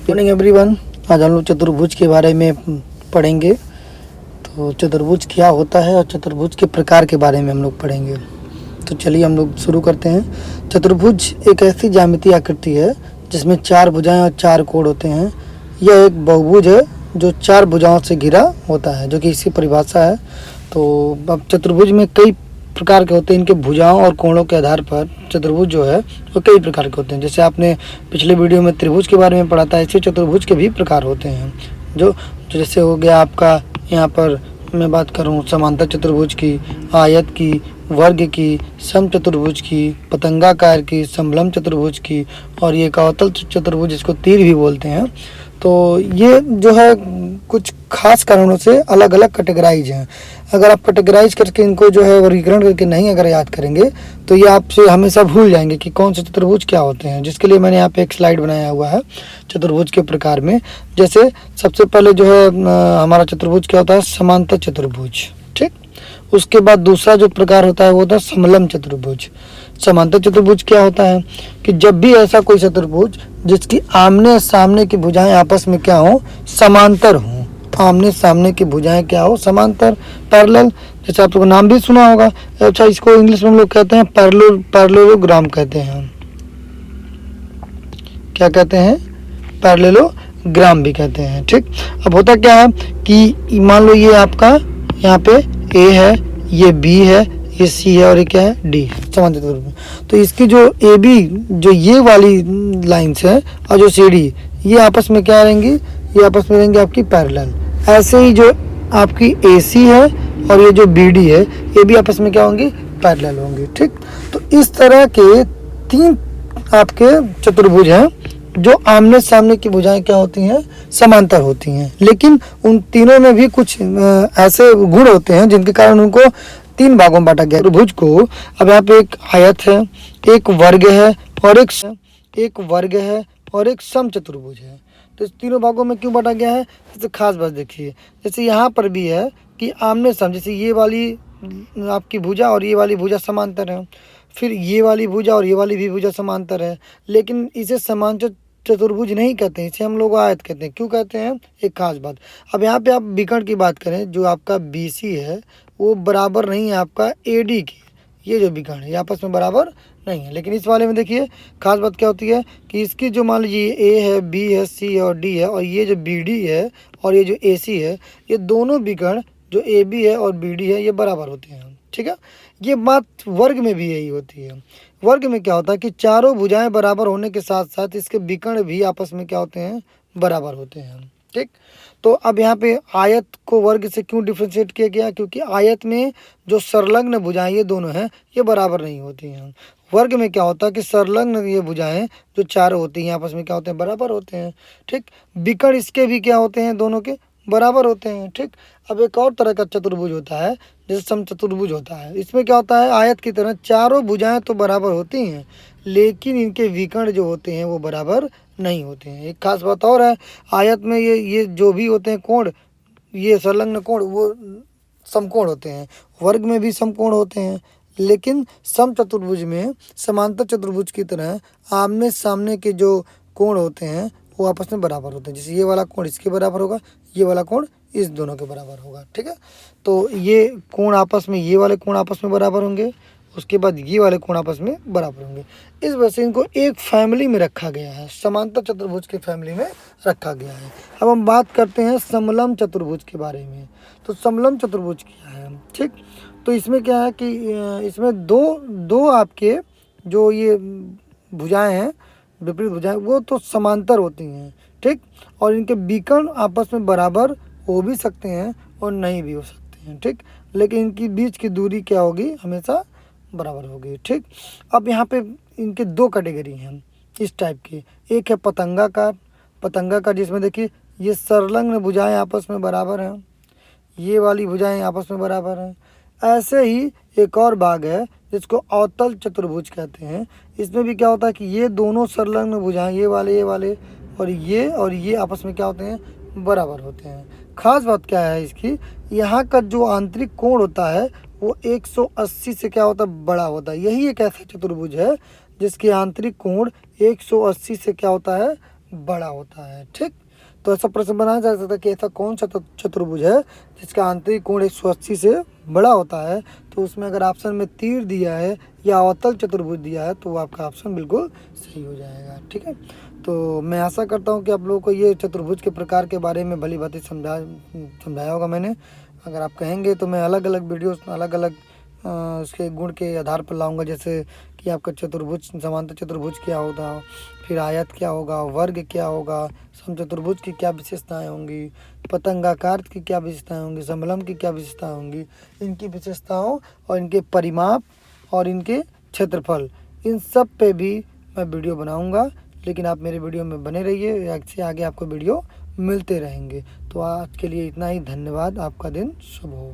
Morning everyone. आज हम लोग चतुर्भुज के बारे में पढ़ेंगे। तो चतुर्भुज क्या होता है और चतुर्भुज के प्रकार के बारे में हम लोग पढ़ेंगे। तो चलिए हम लोग शुरू करते हैं। चतुर्भुज एक ऐसी ज्यामितीय आकृति है जिसमें 4 भुजाएं और 4 कोण होते हैं। यह एक बहुभुज है जो 4 भुजाओं से घिरा होता है, जो कि इसकी परिभाषा है। तो अब चतुर्भुज में कई प्रकार के होते हैं। इनके भुजाओं और कोणों के आधार पर चतुर्भुज जो है वो कई प्रकार के होते हैं। जैसे आपने पिछले वीडियो में त्रिभुज के बारे में पढ़ा था, ऐसे चतुर्भुज के भी प्रकार होते हैं। जो जैसे हो गया आपका, यहाँ पर मैं बात करूँ समांतर चतुर्भुज की, आयत की, वर्ग की, समचतुर्भुज की, पतंगाकार की, समलंब चतुर्भुज की, और ये अवतल चतुर्भुज जिसको तीर भी बोलते हैं। तो ये जो है कुछ खास कारणों से अलग अलग कैटेगराइज हैं। अगर आप कैटेगराइज करके इनको जो है वर्गीकरण करके नहीं अगर याद करेंगे तो ये आपसे हमेशा भूल जाएंगे कि कौन से चतुर्भुज क्या होते हैं। जिसके लिए मैंने यहाँ पे एक स्लाइड बनाया हुआ है चतुर्भुज के प्रकार में। जैसे सबसे पहले जो है हमारा चतुर्भुज क्या होता है, समांतर चतुर्भुज। ठीक, उसके बाद दूसरा जो प्रकार होता है वो होता है समलंब चतुर्भुज। समांतर चतुर्भुज क्या होता है कि जब भी ऐसा कोई चतुर्भुज जिसकी आमने सामने की भुजाएं आपस में क्या हो, समांतर हो। आमने सामने की भुजाएं क्या हो, समांतर, पैरेलल। जैसे आप लोगों नाम भी सुना होगा। अच्छा, इसको इंग्लिश में हम लोग कहते हैं पैरेललोग्राम कहते हैं। क्या कहते हैं? पैरेललोग्राम भी कहते हैं। ठीक, अब होता क्या है कि मान लो ये आपका यहाँ पे ए है, ये बी है, ये सी है और ये क्या है, डी है, समांतर चतुर्भुज। तो इसकी जो ए बी जो ये वाली लाइन्स है और जो सी डी, ये आपस में क्या रहेंगी, ये आपस में रहेंगी आपकी पैरेलल। ऐसे ही जो आपकी ए सी है और ये जो बी डी है, ये भी आपस में क्या होंगी, पैरेलल होंगी। ठीक, तो इस तरह के 3 आपके चतुर्भुज हैं जो आमने सामने की भुजाएं क्या होती हैं, समांतर होती हैं। लेकिन उन तीनों में भी कुछ ऐसे गुण होते हैं जिनके कारण उनको 3 भागों में बांटा गया चतुर्भुज को। अब यहाँ पे एक आयत है, एक वर्ग है और एक समचतुर्भुज है। तो इस तीनों भागों में क्यों बांटा गया है, इससे खास बात देखिए। जैसे यहाँ पर भी है कि आमने सामने, जैसे ये वाली आपकी भुजा और ये वाली भुजा समांतर है, फिर ये वाली भुजा और ये वाली भी भुजा समांतर है, लेकिन इसे समांतर चतुर्भुज नहीं कहते हैं, इसे हम लोग आयत कहते हैं। क्यों कहते हैं, एक खास बात। अब यहाँ पे आप विकर्ण की बात करें, जो आपका BC है वो बराबर नहीं है आपका AD की। ये जो विकर्ण है आपस में बराबर नहीं है। लेकिन इस वाले में देखिए खास बात क्या होती है कि इसकी जो मान लीजिए A है, B है, C है और D है, और ये जो BD है और ये जो AC है, ये दोनों विकर्ण जो AB है और BD है ये बराबर होते हैं। ठीक है, ये बात वर्ग में भी यही होती है। वर्ग में क्या होता है कि चारों भुजाएं बराबर होने के साथ साथ इसके विकर्ण भी आपस में क्या होते हैं, बराबर होते हैं। ठीक, तो अब यहाँ पे आयत को वर्ग से क्यों डिफ्रेंशिएट किया गया, क्योंकि आयत में जो संलग्न भुजाएं ये दोनों हैं ये बराबर नहीं होती हैं। वर्ग में क्या होता है कि संलग्न ये भुजाएं जो चारों होती हैं आपस में क्या होते हैं, बराबर होते हैं। ठीक, विकर्ण इसके भी क्या होते हैं, दोनों के बराबर होते हैं। ठीक, अब एक और तरह का चतुर्भुज होता है जैसे समचतुर्भुज होता है। इसमें क्या होता है, आयत की तरह चारों भुजाएं तो बराबर होती हैं लेकिन इनके विकर्ण जो होते हैं वो बराबर नहीं होते हैं। एक खास बात और है, आयत में ये जो भी होते हैं कोण, ये संलग्न कोण वो समकोण होते हैं। वर्ग में भी समकोण होते हैं, लेकिन समचतुर्भुज में समांतर चतुर्भुज की तरह आमने सामने के जो कोण होते हैं वो आपस में बराबर होते हैं। जैसे ये वाला कोण इसके बराबर होगा, ये वाला कोण इस दोनों के बराबर होगा। ठीक है, तो ये कोण आपस में, ये वाले कोण आपस में बराबर होंगे, उसके बाद ये वाले कोण आपस में बराबर होंगे। इस वजह से इनको एक फैमिली में रखा गया है, समांतर चतुर्भुज की फैमिली में रखा गया है। अब हम बात करते हैं समलंब चतुर्भुज के बारे में। तो समलंब चतुर्भुज क्या है, ठीक, तो इसमें क्या है कि इसमें दो आपके जो ये भुजाएं हैं, विपरीत भुजाएं, वो तो समांतर होती हैं। ठीक, और इनके विकर्ण आपस में बराबर हो भी सकते हैं और नहीं भी हो सकते हैं। ठीक, लेकिन इनकी बीच की दूरी क्या होगी, हमेशा बराबर होगी। ठीक, अब यहाँ पे इनके 2 कैटेगरी हैं इस टाइप की। एक है पतंगाकार जिसमें देखिए ये संलग्न भुजाएं आपस में बराबर हैं, ये वाली भुजाएं आपस में बराबर हैं। ऐसे ही एक और भाग है जिसको अवतल चतुर्भुज कहते हैं। इसमें भी क्या होता है कि ये दोनों संलग्न भुजाएं, ये वाले और ये आपस में क्या होते हैं, बराबर होते हैं। खास बात क्या है इसकी, यहाँ का जो आंतरिक कोण होता है वो 180 से क्या होता है, बड़ा होता है। यही एक ऐसा चतुर्भुज है जिसके आंतरिक कोण 180 से क्या होता है, बड़ा होता है। ठीक, तो ऐसा प्रश्न बनाया जा सकता है कि ऐसा कौन सा चतुर्भुज है जिसका आंतरिक कोण 180 से बड़ा होता है। तो उसमें अगर ऑप्शन में तीर दिया है या अवतल चतुर्भुज दिया है तो वो आपका ऑप्शन बिल्कुल सही हो जाएगा। ठीक है, तो मैं आशा करता हूँ कि आप लोगों को ये चतुर्भुज के प्रकार के बारे में भली भांति समझाया होगा मैंने। अगर आप कहेंगे तो मैं अलग अलग वीडियोस अलग अलग उसके गुण के आधार पर लाऊंगा, जैसे कि आपका चतुर्भुज समांतर चतुर्भुज क्या होगा, फिर आयत क्या होगा, वर्ग क्या होगा, समचतुर्भुज की क्या विशेषताएं होंगी, पतंगाकार की क्या विशेषताएं होंगी, समलंब की क्या विशेषताएं होंगी, इनकी विशेषताओं और इनके परिमाप और इनके क्षेत्रफल, इन सब पे भी मैं वीडियो बनाऊंगा। लेकिन आप मेरे वीडियो में बने रहिए, इससे आगे आपको वीडियो मिलते रहेंगे। तो आज के लिए इतना ही, धन्यवाद। आपका दिन शुभ हो।